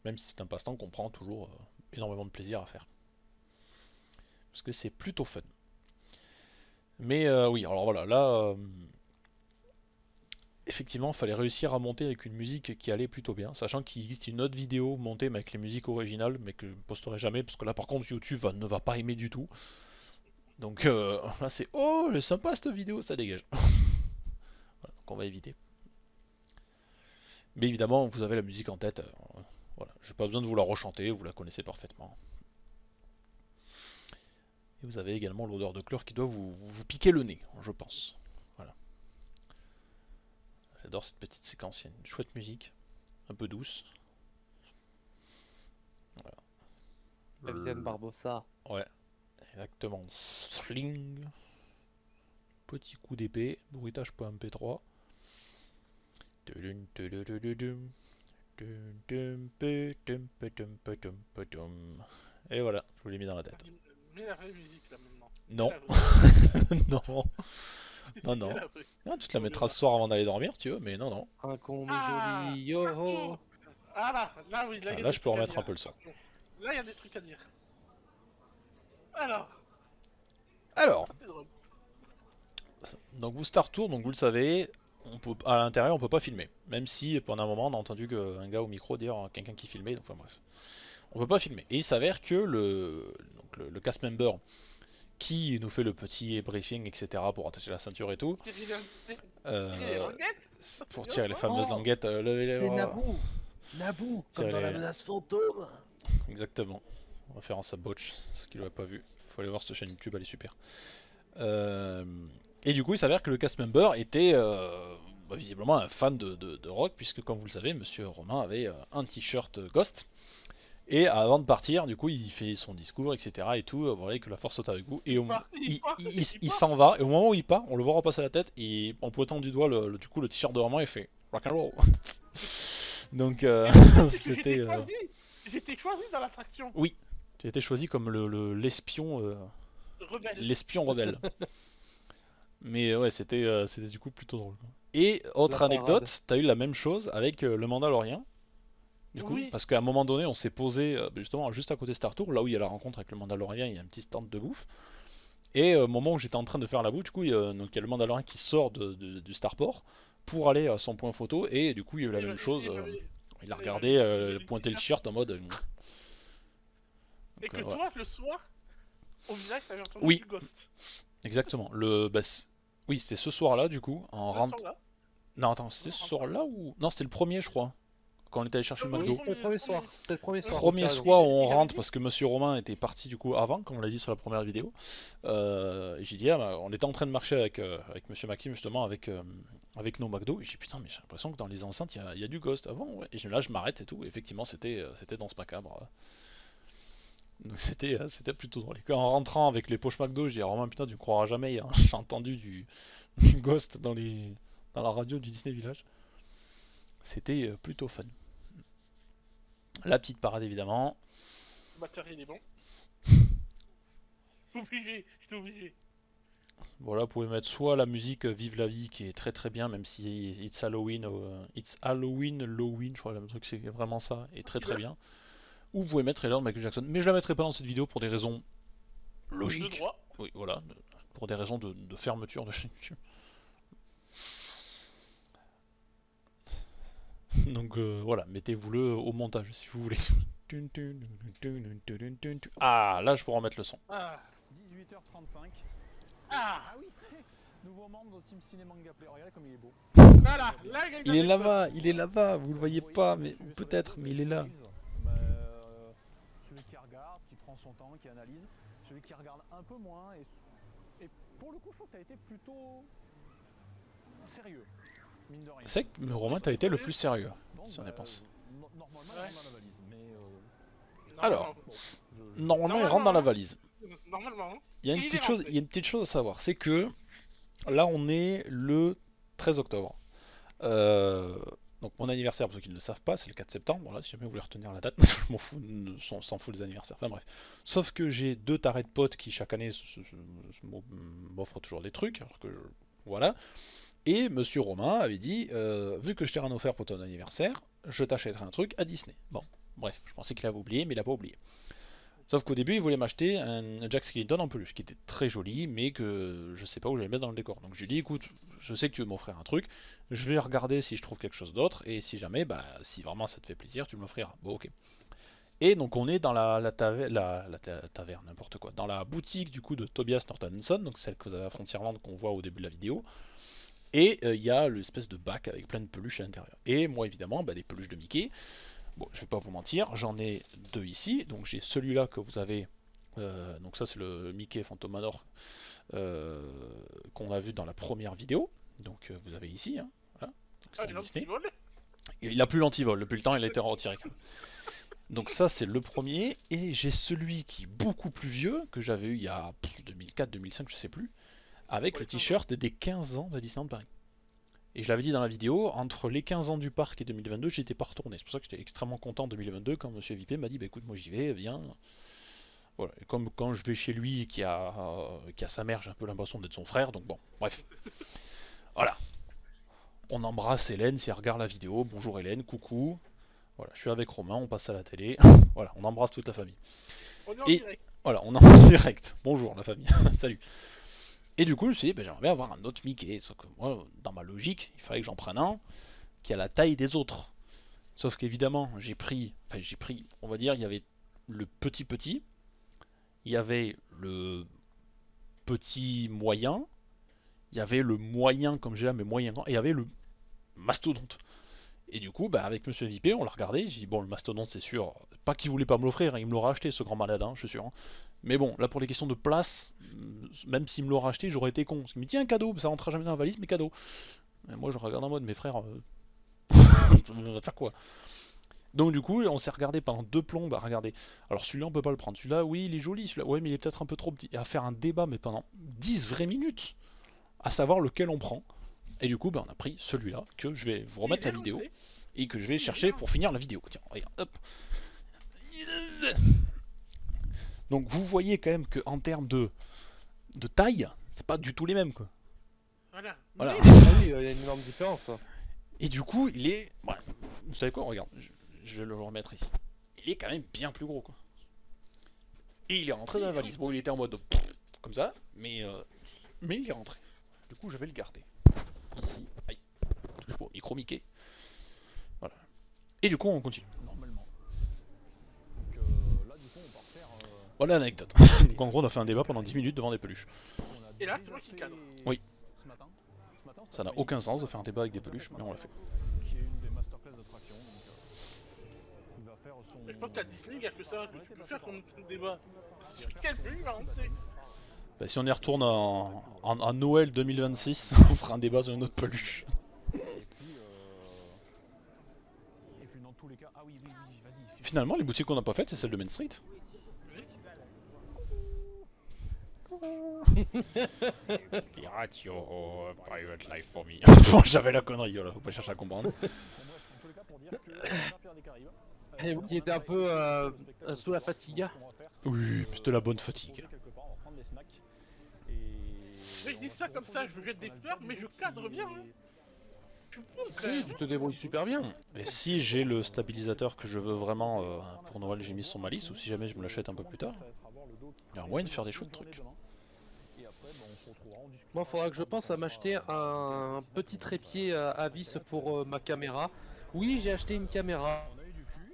même si c'est un passe-temps qu'on prend toujours énormément de plaisir à faire. Parce que c'est plutôt fun. Mais oui, alors voilà, là, effectivement, il fallait réussir à monter avec une musique qui allait plutôt bien, sachant qu'il existe une autre vidéo montée mais avec les musiques originales, mais que je ne posterai jamais, parce que là par contre YouTube ne va pas aimer du tout. Donc là c'est oh, c'est sympa cette vidéo, ça dégage. Voilà, donc on va éviter. Mais évidemment, vous avez la musique en tête. Voilà, j'ai pas besoin de vous la rechanter, vous la connaissez parfaitement. Et vous avez également l'odeur de chlore qui doit vous piquer le nez, je pense. Voilà. J'adore cette petite séquence, il y a une chouette musique, un peu douce. Voilà. La Viviane Barbossa. Ouais, exactement. Fling. Petit coup d'épée, bruitage.mp3. Et voilà, je vous l'ai mis dans la tête. Mets la vraie musique là maintenant. Non. Non. Non, non. Non, tu te la mettras ce soir avant d'aller dormir, tu veux, mais non, non. Un con mais joli, yo ho. Ah là oui, là, Ah, là je peux remettre un peu le son. Là, il y a des trucs à dire. Alors, Alors, c'est drôle. Donc vous Star Tour, donc vous le savez, à l'intérieur on peut pas filmer. Même si pendant un moment on a entendu un gars au micro dire quelqu'un qui filmait, donc, enfin bref. On peut pas filmer. Et il s'avère que le cast member qui nous fait le petit briefing, etc. pour attacher la ceinture et tout, Tirer les euh, languettes. pour tirer les fameuses languettes, lever les C'était bras. Naboo, Tirer comme dans la les- menace fantôme. Exactement. Référence à Botch, ce qu'il n'aurait pas vu. Faut aller voir cette chaîne YouTube, elle est super. Euh, Et du coup, il s'avère que le cast member était visiblement un fan de rock, puisque comme vous le savez, Monsieur Romain avait un t-shirt Ghost. Et avant de partir, du coup, il fait son discours, etc. Et tout, voilà, que la force soit avec vous. Et il s'en va, et au moment où il part, on le voit repasser la tête, et en pointant du doigt du coup, le t-shirt de Romain, il fait rock and roll. Donc, c'était. J'étais choisi dans l'attraction. Oui, tu as été choisi comme l'espion Rebelle. l'espion rebelle. Mais ouais, c'était du coup plutôt drôle, quoi. Et autre La parade. anecdote, t'as eu la même chose avec le Mandalorien. Du coup, Oui. parce qu'à un moment donné, on s'est posé justement juste à côté Star Tour, là où il y a la rencontre avec le Mandalorien, il y a un petit stand de bouffe. Et au moment où j'étais en train de faire la bouffe, du coup, donc, il y a le Mandalorien qui sort du Starport pour aller à son point photo, et du coup, il y a eu la même chose. Il a regardé, pointer le t-shirt en mode. Et que ouais. toi, le soir, au village, t'avais entendu Oui. du Ghost. Exactement. Oui, c'était ce soir-là, du coup, en Ce rentrant. soir-là. Non, attends, c'était ce soir-là ou. Non, c'était le premier, je crois. Quand on était allé chercher le Oui, McDo. C'était le premier soir. C'était le premier soir. Premier t'as raison. soir où on Il avait rentre dit- parce que Monsieur Romain était parti du coup avant, comme on l'a dit sur la première vidéo. Et j'ai dit, on était en train de marcher avec Monsieur Makim justement avec nos McDo. Et j'ai dit putain, mais j'ai l'impression que dans les enceintes il y a du Ghost avant. Ouais. Et là je m'arrête et tout. Et effectivement, c'était dans ce macabre. Donc c'était plutôt drôle. Et en rentrant avec les poches McDo, j'ai dit Romain, putain, tu me croiras jamais. Hein. J'ai entendu du Ghost dans la radio du Disney Village. C'était plutôt fun. La petite parade évidemment. Bakary, il est bon. J'étais obligé. Voilà, vous pouvez mettre soit la musique Vive la vie qui est très très bien, même si It's Halloween, Halloween, je crois le truc c'est vraiment ça, et très très bien. Ou vous pouvez mettre Trailer de Michael Jackson, mais je la mettrai pas dans cette vidéo pour des raisons De logiques. droit. Oui, voilà, pour des raisons de fermeture de chaîne YouTube. Donc voilà, mettez-vous-le au montage si vous voulez. Ah, là je pourrais en mettre le son. Ah. 18h35. Ah. Ah oui, nouveau membre de Team Ciné Manga Play. Regardez comme il est beau. Voilà. Là, Il est là-bas, il est là-bas, vous le voyez pas, mais ou peut-être, mais il est là. Celui qui regarde, qui prend son temps, qui analyse. Celui qui regarde un peu moins. Et pour le coup, je trouve que tu as été plutôt sérieux, mine de rien. C'est vrai que Romain, t'as été le plus sérieux, Donc, si on y pense. Normalement, Ouais. il rentre dans la valise. Mais Alors. bon, Normalement, il rentre dans la valise. Normalement. hein. Il y a Il une est petite chose, rentré. il y a une petite chose à savoir, c'est que là on est le 13 octobre. Donc mon anniversaire, pour ceux qui ne le savent pas, c'est le 4 septembre. Voilà, si jamais vous voulez retenir la date, je m'en fous, on s'en fout des anniversaires. Enfin bref. Sauf que j'ai deux tarés de potes qui chaque année m'offrent toujours des trucs, alors que voilà. Et Monsieur Romain avait dit, vu que je t'ai rien offert pour ton anniversaire, je t'achèterai un truc à Disney. Bon, bref, je pensais qu'il avait oublié, mais il a pas oublié. Sauf qu'au début, il voulait m'acheter un Jack Skellington en peluche, qui était très joli, mais que je sais pas où j'allais mettre dans le décor. Donc je lui ai dit, écoute, je sais que tu veux m'offrir un truc, je vais regarder si je trouve quelque chose d'autre, et si jamais, bah, si vraiment ça te fait plaisir, tu me l'offriras. Bon, ok. Et donc on est dans la taverne, n'importe quoi, dans la boutique du coup de Tobias Norton-Hanson, donc celle que vous avez à Frontierland qu'on voit au début de la vidéo. Et il y a l'espèce de bac avec plein de peluches à l'intérieur. Et moi évidemment, bah, des peluches de Mickey. Bon, je vais pas vous mentir, j'en ai deux ici. Donc j'ai celui-là que vous avez. Donc ça c'est le Mickey Phantom Manor qu'on a vu dans la première vidéo. Donc vous avez ici. Hein, voilà. Donc, c'est Ah, un il a un Disney. petit vol. Il a plus l'antivol. Depuis le temps, il a été retiré. Donc ça c'est le premier. Et j'ai celui qui est beaucoup plus vieux que j'avais eu il y a 2004, 2005, je sais plus. Avec Ouais, le 15 ans. t-shirt des 15 ans de Disneyland Paris. Et je l'avais dit dans la vidéo, entre les 15 ans du parc et 2022, j'étais pas retourné. C'est pour ça que j'étais extrêmement content en 2022 quand Monsieur Vipé m'a dit bah écoute, moi j'y vais, viens. Voilà. Et comme quand je vais chez lui qui a sa mère, j'ai un peu l'impression d'être son frère, donc bon, bref. Voilà. On embrasse Hélène si elle regarde la vidéo. Bonjour Hélène, coucou. Voilà, je suis avec Romain, on passe à la télé. Voilà, on embrasse toute la famille. On est en Et- direct. Voilà, on est en direct. Bonjour la famille. Salut. Et du coup, je me suis dit, j'aimerais bien avoir un autre Mickey. Sauf que moi, dans ma logique, il fallait que j'en prenne un qui a la taille des autres. Sauf qu'évidemment, on va dire, il y avait le petit, il y avait le petit moyen, il y avait le moyen comme j'ai là, mais moyen grand, et il y avait le mastodonte. Et du coup, avec Monsieur VIP, on l'a regardé, j'ai dit, bon, le mastodonte, c'est sûr, pas qu'il voulait pas me l'offrir, hein, il me l'aura acheté, ce grand malade, hein, je suis sûr. Hein. Mais bon, là, pour les questions de place, même s'il me l'aura acheté, j'aurais été con. Parce qu'il me dit, un cadeau, ça rentrera jamais dans la valise, mais cadeau. Et moi, je regarde en mode, mes frères, on va faire quoi? Donc du coup, on s'est regardé pendant 2 plombs à regarder. Alors celui-là, on peut pas le prendre. Celui-là, oui, il est joli. Celui-là, ouais, mais il est peut-être un peu trop petit. Et à faire un débat, mais pendant 10 vraies minutes, à savoir lequel on prend. Et du coup, on a pris celui-là, que je vais vous remettre la vidéo, et que je vais chercher pour finir la vidéo. Tiens, regarde, hop. Donc vous voyez quand même qu'en termes de taille, c'est pas du tout les mêmes, quoi. Voilà. Voilà. Mais- Ah oui, il y a une énorme différence. Et du coup, il est... Ouais, vous savez quoi, regarde, je vais le remettre ici. Il est quand même bien plus gros, quoi. Et il est rentré dans la valise. Bon, il était en mode comme ça, mais il est rentré. Du coup, je vais le garder. Ici, aïe, touche pas au micro Mickey. Voilà. Et du coup, on continue. Normalement. Donc là, du coup, on part faire. Voilà l'anecdote. Donc en gros, on a fait un débat pendant 10 minutes devant des peluches. On a Et là, c'est déjà moi qui fait cadre. Oui. Ce matin. Ça n'a aucun sens de faire un débat avec des peluches, mais on l'a fait. Qui est une des masterclass d'attraction. Donc, il va faire son. Mais je crois que t'as Disney, il y a que ça que tu peux faire comme débat. Il va faire Quel son- but il va son rentrer? baptême. Si on y retourne en Noël 2026, on fera un débat sur une autre peluche. Et puis dans tous les cas, ah oui, vas-y. Finalement, les boutiques qu'on n'a pas faites, c'est celle de Main Street. Piratio, private life for me. Bon, j'avais la connerie, là, faut pas chercher à comprendre. Bon, bref, en tous les cas, pour dire que la Pierre des Caraïbes. Et vous qui était un peu sous la fatigue. Oui, c'était la bonne fatigue. Mais je dis ça comme ça, je jette des fleurs, mais je cadre bien. Hein. Je peux quand Oui, même. tu te débrouilles super bien. Et si j'ai le stabilisateur que je veux vraiment pour Noël, j'ai mis sur ma liste, ou si jamais je me l'achète un peu plus tard, il y a moyen de faire des chouettes trucs. Moi, il faudra que je pense à m'acheter un petit trépied à vis pour ma caméra. Oui, j'ai acheté une caméra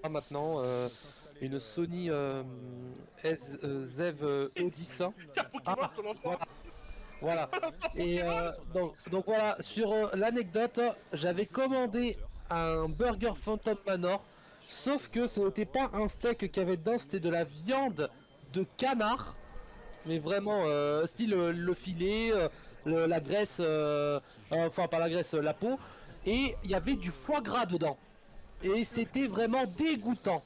maintenant, une Sony ZEV E10. T'as Pokémon ton enfant. Voilà. Et donc voilà, sur l'anecdote, j'avais commandé un burger Phantom Manor, sauf que ce n'était pas un steak qu'il y avait dedans, c'était de la viande de canard, mais vraiment style le filet, la graisse, enfin pas la graisse, la peau, et il y avait du foie gras dedans. Et c'était vraiment dégoûtant.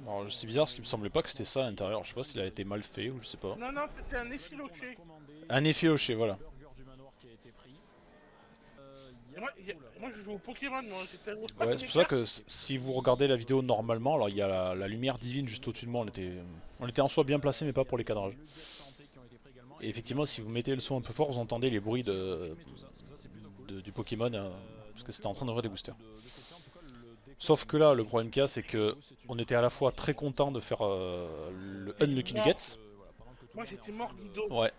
Alors c'est bizarre parce qu'il me semblait pas que c'était ça à l'intérieur, je sais pas s'il a été mal fait ou je sais pas. Non, non, c'était un effiloché. Un effiloché, voilà. Moi je joue au Pokémon, moi. J'étais Ouais, c'est pour ça que si vous regardez la vidéo normalement, alors il y a la lumière divine juste au-dessus de moi, on était en soi bien placé mais pas pour les cadrages. Et effectivement, si vous mettez le son un peu fort, vous entendez les bruits du Pokémon, parce que c'était en train d'ouvrir des boosters. Sauf que là, le problème qu'il y a, c'est que on était à la fois très content de faire le Unlucky Nuggets. Moi j'étais mort du dos. Ouais,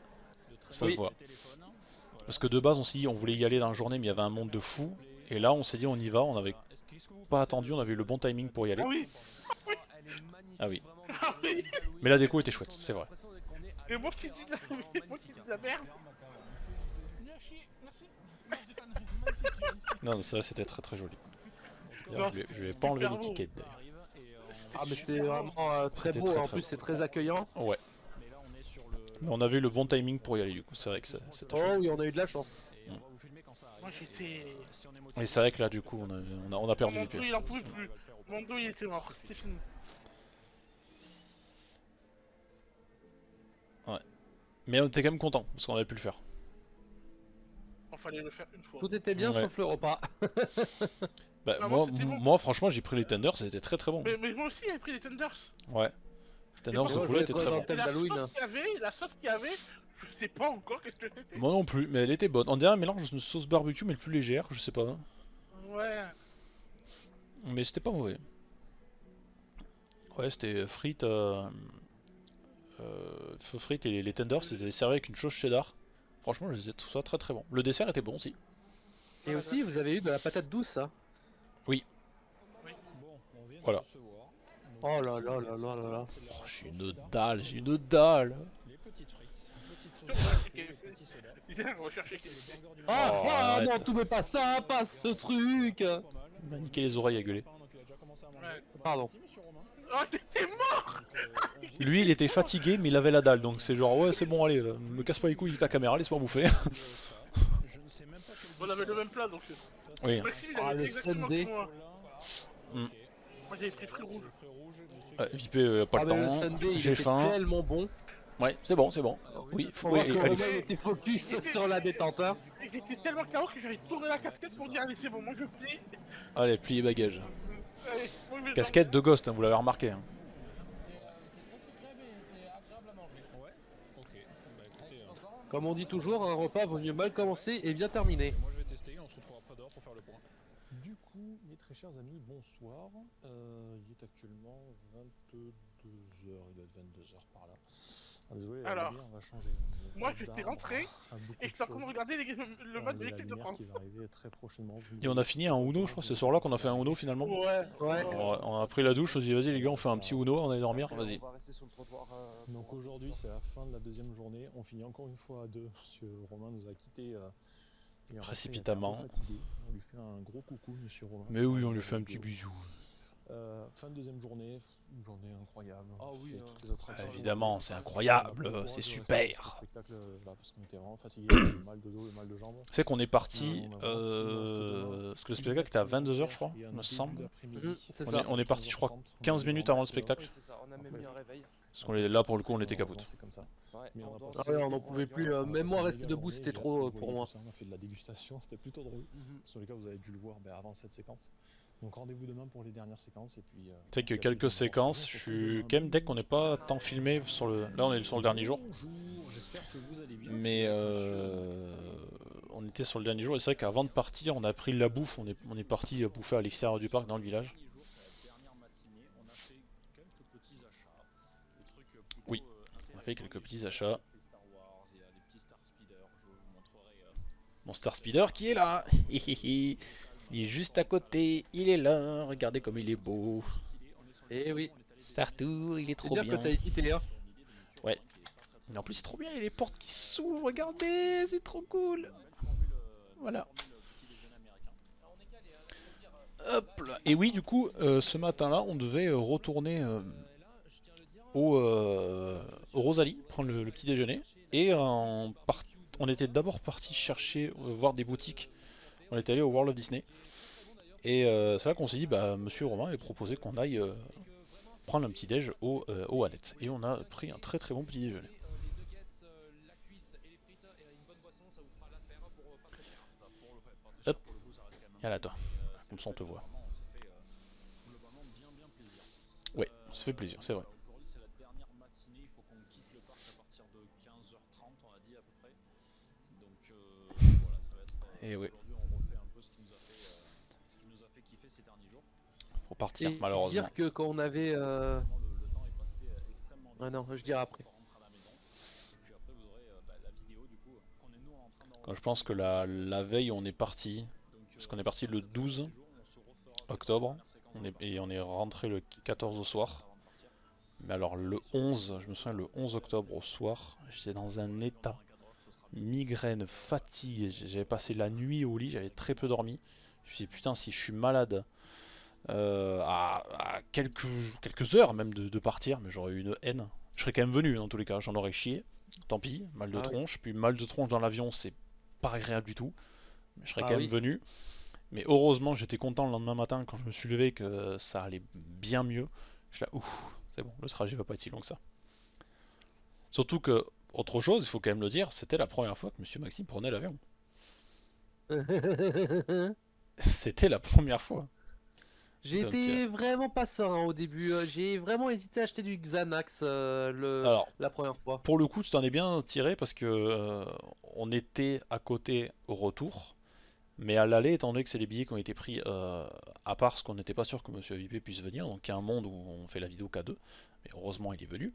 ça se voit. Parce que de base, on s'est dit, on voulait y aller dans la journée, mais il y avait un monde de fous. Et là, on s'est dit, on y va, on avait pas attendu, on avait eu le bon timing pour y aller. Ah oui. Ah oui. Ah oui. Mais la déco était chouette, c'est vrai. Et moi qui dis de la merde. Non, ça c'était très très joli. Non, D'ailleurs, je vais pas enlever super beau. l'étiquette d'ailleurs. Ah mais c'était vraiment très C'était beau, très, en très plus beau. c'est très accueillant. Ouais. Mais on avait eu le bon timing pour y aller du coup, c'est vrai que c'était Oh chouette. oui, on a eu de la chance. Moi j'étais. Et c'est vrai que là du coup, on a perdu Mon du dos pied. il en pouvait plus. Mon dos il était mort, c'était fini. Mais on était quand même content parce qu'on avait pu le faire. Il fallait le faire une fois. Tout était bien Ouais. sauf le repas. Bah, Ah, moi, moi, c'était bon. moi franchement j'ai pris les tenders, c'était très très bon. Mais moi aussi j'avais pris les tenders. Ouais. Les tenders de moi, poulet je étaient l'ai très trouvé bons. dans Thème La d'Halloween. sauce qu'il y avait, je sais pas encore qu'est-ce que c'était. Moi non plus, mais elle était bonne. On dirait un mélange de sauce barbecue mais plus légère, je sais pas. Ouais. Mais c'était pas mauvais. Ouais, c'était frites, feu frites et les tenders, c'était servi avec une sauce cheddar. Franchement, je les ai trouvé ça très très bon. Le dessert était bon aussi. Et aussi, vous avez eu de la patate douce, ça. Bon, on vient de Voilà. recevoir nos Oh là petits là là glaces, là là là. c'est la Oh, j'ai sauce une cheddar. dalle, j'ai une dalle. Les petites frites, petite sauce Ouais, tofu, ok. petit soda. Viens rechercher Le KFC. burger du Ah, Oh, ah arrête. non, tout mais pas ça, pas ce truc. pas mal. Il m'a niqué les oreilles à gueuler. Donc, il a déjà commencé à manger. Ouais. Bon Pardon. appétit, monsieur Romain. Oh, t'es mort. Donc, on Lui, il était fatigué, mais il avait la dalle, donc c'est genre ouais, c'est bon, allez, me casse pas les couilles de ta caméra, laisse-moi bouffer. Je ne sais même pas quel On goût avait ça le a. même plat donc. Oui. Maxime, il Ah, avait le exactement Sunday. comme moi. Mm. Ok. Moi j'avais pris fruits rouges. Vipé, pas Ah, le mais le temps, Sunday, il j'ai était faim. tellement bon. Ouais, c'est bon, c'est bon. Oui, Faut oui, voir que allez. Romain était focus sur la détente. Hein. Il était tellement KO que j'avais tourné la casquette pour dire allez c'est bon, moi je plie. Allez, pliez bagages. Allez, moi, je vais Casquette de Ghost, hein, vous l'avez remarqué. Hein. Ouais, ok. Bah écoutez, Comme on dit toujours, un repas vaut mieux mal commencer et bien terminer. moi je vais tester, on se retrouve après dehors pour faire le point. Du coup, mes très chers amis, bonsoir. Il est actuellement 22h, il doit être 22h par là. Ah, désolé, la Alors, lumière va changer. moi, j'étais rentré et je suis en train de regarder le match de l'équipe de France. qui va arriver très prochainement. Et on a fini un Uno, je crois, c'est ce soir-là qu'on a fait un Uno finalement. Ouais. Ouais. On a pris la douche, on s'est dit vas-y les gars, on fait un petit Uno, on allait dormir, vas-y. On va rester sur le trottoir. Donc aujourd'hui, c'est la fin de la deuxième journée. On finit encore une fois à deux. Monsieur Romain nous a quittés. Et en Précipitamment. fait, il était un peu fatigué. On lui fait un gros coucou, monsieur Romain. Mais oui, on lui fait un petit bisou. Fin de deuxième journée, une journée incroyable. Ah On oui, fait hein. toutes les attractions. Évidemment, c'est On a incroyable, pas eu le courage c'est de rester super. sur le spectacle, là, parce qu'on était vraiment fatigué, on avait mal de dos et mal de jambes. Tu sais qu'on est parti, On a vraiment fini, on restait dehors. parce que le spectacle était à 22h je crois, il me semble. C'est On ça. est- on est parti, je crois, 15 minutes avant le spectacle. Oui, c'est ça, on a même mis un réveil. Parce qu'on est là pour le coup, on était capote. C'est comme ça. Ouais, Mais on a doit- passé- Ah ouais, on n'en pouvait plus. Même moi, On a rester passé une debout, journée, c'était j'ai trop hâte de pour voyer moi. tout ça. On a fait de la dégustation, c'était plutôt drôle. Mhm. Sur les cas, vous avez dû le voir avant cette séquence. Donc rendez-vous demain pour les dernières séquences. Et puis, Tu sais qu'il y a puis quelques après, séquences, on je se suis retrouve quand même demain. deck qu'on n'est pas tant filmé sur le. Là on est sur le dernier jour. Bonjour, j'espère que vous allez bien. Mais on était sur le dernier jour et c'est vrai qu'avant de partir on a pris de la bouffe, on est parti bouffer à l'extérieur du parc dans le village. Oui, on a fait quelques petits achats. Mon Star Speeder qui est là. Il est juste à côté, il est là, regardez comme il est beau. Eh oui. Startour, il est C'est trop dire bien. que t'as quitté, hein. Ouais. Mais en plus c'est trop bien, il y a les portes qui s'ouvrent, regardez, c'est trop cool. Voilà. Hop là. Et oui, du coup, ce matin-là, on devait retourner au Rosalie, prendre le petit déjeuner. Et on était d'abord parti chercher, voir des boutiques. On est allé au World of Disney. Et c'est là qu'on s'est dit, bah, monsieur Romain avait proposé qu'on aille prendre un petit déj au Annette. Et on a pris un très très bon petit déjeuner. Hop, y'a toi. Comme ça on te voit. Ouais, ça fait plaisir, c'est vrai. Aujourd'hui, c'est la dernière matinée. Il faut qu'on quitte le parc à partir de 15h30, on a dit à peu près. Donc voilà, ça va être. Et oui, Aujourd'hui, on refait un peu ce qui nous a fait kiffer ces derniers jours. faut partir Et malheureusement. dire que quand on avait. Vraiment, le temps est passé extrêmement vite. Ah non, je dirai après. On rentre à la maison. Et puis après, vous aurez la vidéo du coup qu'on est nous en train d'enregistrer. Quand je pense que la veille on est parti, parce qu'on est parti le 12 octobre, et on est rentré le 14 au soir. Mais alors le 11, je me souviens le 11 octobre au soir, j'étais dans un état, migraine, fatigue, j'avais passé la nuit au lit, j'avais très peu dormi. Je me suis dit putain si je suis malade à quelques heures même de partir, mais j'aurais eu une haine. Je serais quand même venu dans tous les cas, j'en aurais chié, tant pis, mal de Ah oui. tronche, puis mal de tronche dans l'avion c'est pas agréable du tout, mais je serais Ah quand oui. même venu. Mais heureusement j'étais content le lendemain matin quand je me suis levé que ça allait bien mieux. Je suis là, ouf, c'est bon, le trajet va pas être si long que ça. Surtout que, autre chose, il faut quand même le dire, c'était la première fois que Monsieur Maxime prenait l'avion. C'était la première fois. J'ai Donc, été vraiment pas serein au début. J'ai vraiment hésité à acheter du Xanax Alors, la première fois. pour le coup, tu t'en es bien tiré parce que on était à côté au retour. Mais à l'aller, étant donné que c'est les billets qui ont été pris à part, parce qu'on n'était pas sûr que Monsieur VIP puisse venir, donc il y a un monde où on fait la vidéo qu'à deux, mais heureusement il est venu.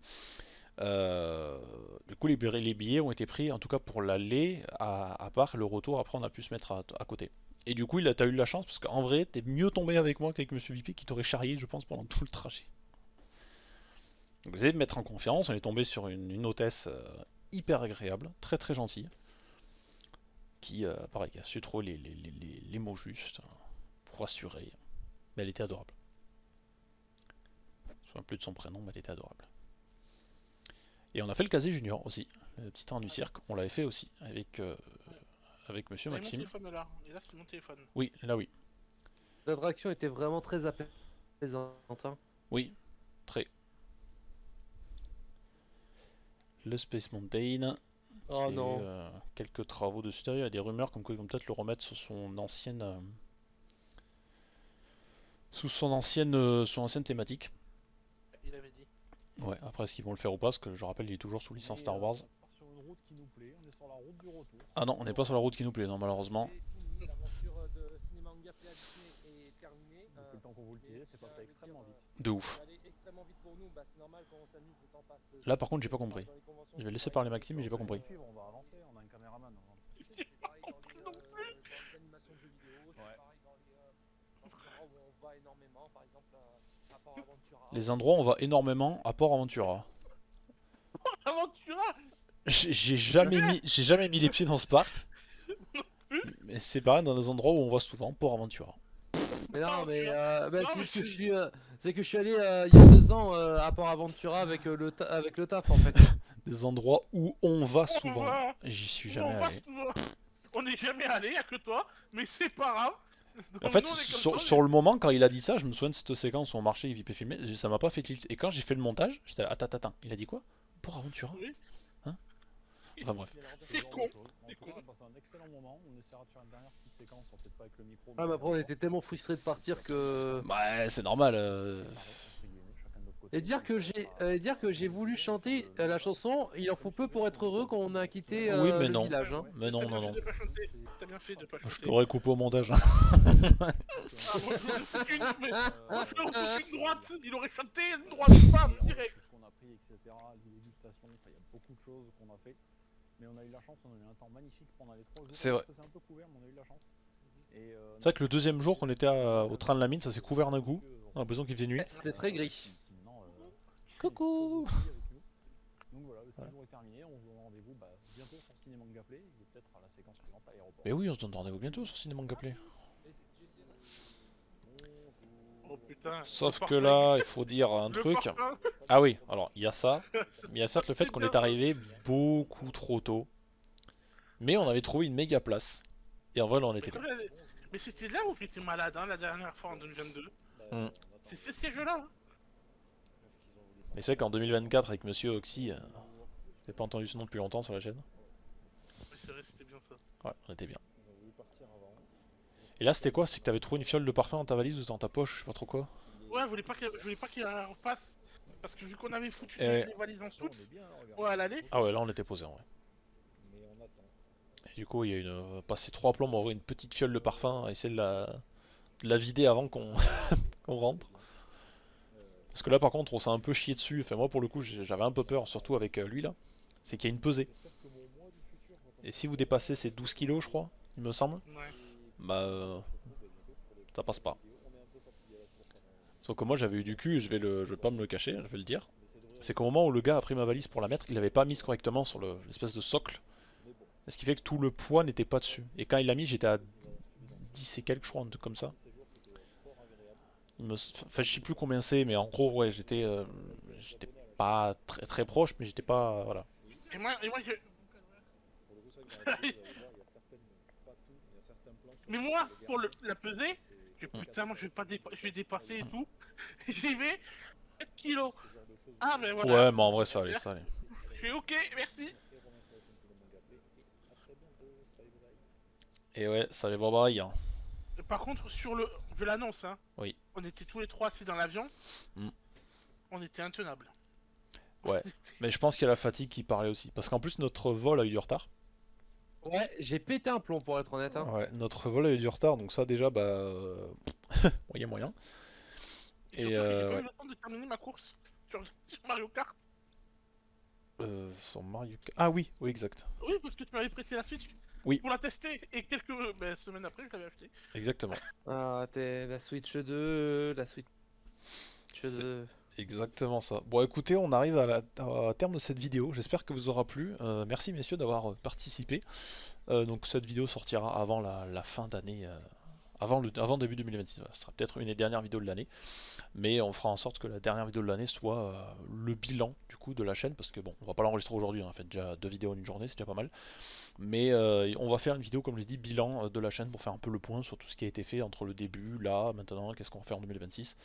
Du coup, les billets ont été pris, en tout cas pour l'aller, à part le retour. Après, on a pu se mettre à côté. Et du coup, t'as eu de la chance parce qu'en vrai, t'es mieux tombé avec moi qu'avec Monsieur Vipi qui t'aurait charrié, je pense, pendant tout le trajet. Donc, vous allez me mettre en confiance. On est tombé sur une hôtesse hyper agréable, très très gentille, qui, pareil, a su trouver les mots justes pour rassurer. Mais elle était adorable. Je me souviens plus de son prénom, mais elle était adorable. Et on a fait le casier junior aussi, le petit train du cirque. On l'avait fait aussi avec Monsieur T'as mon Maxime. téléphone là, et là c'est mon téléphone. Oui, là oui. L'attraction était vraiment très apaisante. Hein. Oui, très. Le Space Mountain. Oh Et, non. quelques travaux dessus. Il y a des rumeurs comme quoi ils vont peut-être le remettre sur son ancienne. Sous son ancienne thématique. Il avait dit. Ouais, après est-ce qu'ils vont le faire ou pas, parce que je rappelle il est toujours sous licence Star Wars. On part sur une route qui nous plaît, on est sur la route du retour. Ah non, on n'est pas sur la route qui nous plaît, non malheureusement. L'aventure de Cinéma Manga Play à Disney est terminée. Donc le temps qu'on vous le disait, c'est passé extrêmement vite. De ouf. Ça allait extrêmement vite pour nous, bah, c'est normal quand on s'amuse, le temps passe. Là par contre j'ai pas compris. Je vais laisser parler Maxime mais j'ai pas compris. Suivre, on va avancer, on a un caméraman. C'est pareil dans les animations de jeux vidéo, c'est Ouais. pareil dans les endroits où on va énormément, par exemple à Port Aventura. Les endroits où on va énormément à Port Aventura. Aventura. J'ai jamais mis les pieds dans ce parc. Mais c'est pareil dans des endroits où on va souvent, Port Aventura. Mais non, mais, Non, c'est mais juste que c'est que je suis allé il y a 2 ans à Port Aventura avec le taf en fait. Des endroits où on va On souvent. va. J'y suis On jamais va allé. souvent. On n'est jamais allé, y'a que toi, mais c'est pas grave. En fait, Nous, on est comme sur, ça, sur le moment, quand il a dit ça, je me souviens de cette séquence où on marchait, il vipait filmé, ça m'a pas fait tilt. Et quand j'ai fait le montage, j'étais là, attends, il a dit quoi? Port Aventura? Oui. Hein? Enfin bref. C'est con. En C'est tout con. cas, on a passé un excellent moment. On essaiera de faire une dernière petite séquence, peut-être pas avec le micro. Ah, mais après on était tellement frustrés de partir que. Bah, c'est normal. Et dire que j'ai voulu chanter la chanson, il en faut peu pour être heureux quand on a quitté Oui, mais le non. village. Hein. Mais non, T'as bien non, fait non. de pas chanter. T'as bien fait de pas Je chanter. t'aurais coupé au montage. Ah, moi, je l'aurais foutu une... mais- moi, je l'aurais foutu une droite. Il aurait chanté une droite, bam, direct. Ce qu'on a pris, etc. Les dégustations, enfin, il y a beaucoup de choses qu'on a fait. Mais on a eu la chance, on a eu un temps magnifique pendant les 3 jours. C'est vrai. Ça s'est un peu couvert, mais on a eu la chance. C'est vrai que le deuxième jour qu'on était au train de la mine, ça s'est couvert d'un coup. On a l'impression qu'il faisait nuit. C'était très gris. Coucou. Donc voilà, le séjour est terminé, on se donne rendez-vous bientôt sur Cinéma Manga Play et peut-être à la séquence suivante à l'aéroport. Mais oui, on se donne rendez-vous bientôt sur Cinéma Manga Play. Oh putain. Sauf le que parfum. là, il faut dire un Le truc. parfum. Ah oui, alors il y a ça. Mais il y a certes le fait qu'on est arrivé beaucoup trop tôt. Mais on avait trouvé une méga place. Et en vrai, là, on était bien. Mais c'était là où j'étais malade, hein, la dernière fois en 2022. Hmm. C'est ces sièges-là. Hein. Mais c'est vrai qu'en 2024, avec Monsieur Oxy, j'ai pas entendu ce nom depuis longtemps sur la chaîne. Mais c'est vrai, c'était bien ça. Ouais, on était bien. Et là, c'était quoi? C'est que t'avais trouvé une fiole de parfum dans ta valise ou dans ta poche, je sais pas trop quoi. Ouais, je voulais pas qu'il repasse. Parce que vu qu'on avait foutu Eh des valises en soute, ouais, à l'aller. Ah ouais, là, on était posé en vrai. Et du coup, il y a passé 3 plombs, on va ouvrir une petite fiole de parfum, essayer de la vider avant qu'on qu'on rentre. Parce que là, par contre, on s'est un peu chié dessus. Enfin, moi, pour le coup, j'avais un peu peur, surtout avec lui là. C'est qu'il y a une pesée. Et si vous dépassez ces 12 kilos, je crois, il me semble, Ouais. bah ça passe pas. Sauf que moi, j'avais eu du cul, je vais pas me le cacher, je vais le dire. C'est qu'au moment où le gars a pris ma valise pour la mettre, il l'avait pas mise correctement sur l'espèce de socle. Ce qui fait que tout le poids n'était pas dessus. Et quand il l'a mis, j'étais à 10 et quelques, je crois, un truc comme ça. Enfin, je sais plus combien c'est, mais en gros, ouais, j'étais pas très très proche, mais j'étais pas, voilà. Et moi je... Mais moi, pour la peser, putain, moi je vais dépasser et tout. J'y vais, 4 kilos. Ah, mais voilà. Ouais, mais en vrai, ça allait, ça allait. Je fais ok, merci. Et ouais, ça allait bye bye, hein. Par contre, je l'annonce, hein. Oui. On était tous les 3 assis dans l'avion. Mm. On était intenables. Ouais, mais je pense qu'il y a la fatigue qui parlait aussi. Parce qu'en plus, notre vol a eu du retard. Ouais, j'ai pété un plomb pour être honnête. Hein. Ouais, notre vol a eu du retard, donc ça déjà, bah... moyen. Et surtout que j'ai pas eu le temps de terminer ma course sur Mario Kart. Sur Mario Kart. Ah oui, oui, exact. Oui, parce que tu m'avais prêté la Switch Oui. pour la tester et quelques semaines après, je l'avais acheté. Exactement. Ah, t'es la Switch 2, la Switch C'est- 2. Exactement ça. Bon, écoutez, on arrive à terme de cette vidéo. J'espère que vous aura plu. Merci messieurs d'avoir participé. Donc cette vidéo sortira avant la fin d'année, avant début 2026. Voilà, ce sera peut-être une des dernières vidéos de l'année, mais on fera en sorte que la dernière vidéo de l'année soit le bilan du coup de la chaîne, parce que bon, on va pas l'enregistrer aujourd'hui. On a fait déjà 2 vidéos en une journée, c'est déjà pas mal. Mais on va faire une vidéo, comme je l'ai dit, bilan de la chaîne pour faire un peu le point sur tout ce qui a été fait entre le début, là, maintenant, qu'est-ce qu'on va faire en 2026.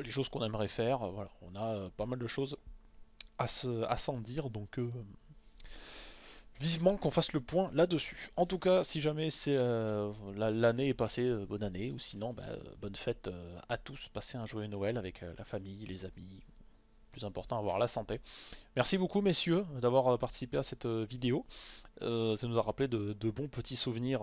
Les choses qu'on aimerait faire, voilà, on a pas mal de choses à s'en dire, donc vivement qu'on fasse le point là-dessus. En tout cas, si jamais c'est l'année est passée, bonne année, ou sinon, bah, bonne fête à tous, passez un joyeux Noël avec la famille, les amis, plus important, avoir la santé. Merci beaucoup messieurs d'avoir participé à cette vidéo. Ça nous a rappelé de bons petits souvenirs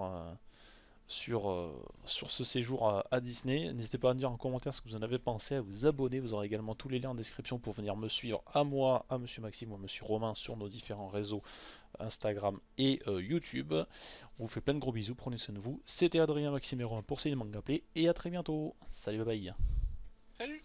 sur ce séjour à Disney. N'hésitez pas à me dire en commentaire ce que vous en avez pensé, à vous abonner. Vous aurez également tous les liens en description pour venir me suivre à moi, à Monsieur Maxime ou à Monsieur Romain sur nos différents réseaux Instagram et YouTube. On vous fait plein de gros bisous, prenez soin de vous. C'était Adrien Maxime et Romain pour Ciné Manga Play et à très bientôt. Salut, bye bye. Salut!